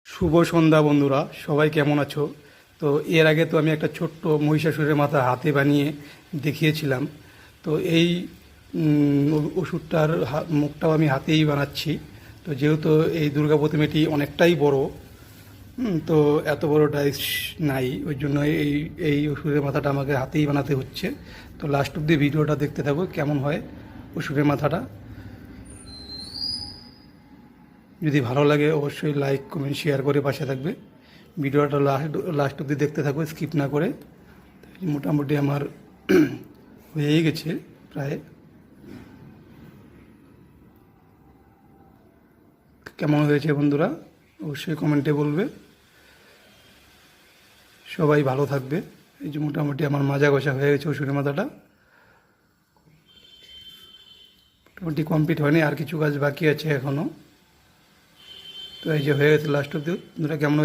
শুভ সন্ধ্যা বন্ধুরা, সবাই কেমন আছো? তো এর আগে তো আমি একটা ছোট্ট মহিষাসুরের মাথা হাতে বানিয়ে দেখিয়েছিলাম। তো এই ওষুধটার মুখটাও আমি হাতেই বানাচ্ছি। তো যেহেতু এই দুর্গা প্রতিমাটি অনেকটাই বড়, তো এত বড় ডাইস নাই, ওই জন্য এই এই ওষুধের মাথাটা আমাকে হাতেই বানাতে হচ্ছে। তো লাস্ট অব্দি ভিডিওটা দেখতে থাকো কেমন হয় ওষুধের মাথাটা। যদি ভালো লাগে অবশ্যই লাইক কমেন্ট শেয়ার করে পাশে থাকবে। ভিডিওটা লাস্ট অব্দি দেখতে থাকবে স্কিপ না করে। মোটামুটি আমার হয়েই গেছে প্রায়। কেমন হয়েছে বন্ধুরা অবশ্যই কমেন্টে বলবে। সবাই ভালো থাকবে। এই যে মোটামুটি আমার মাজা ঘষা হয়ে গেছে ওষুধের মাথাটা, মোটামুটি কমপ্লিট হয়নি, আর কিছু কাজ বাকি আছে এখনও। তো এই যে হয়ে গেছে লাস্ট অব্দি। বন্ধুরা কেমন হয়েছে?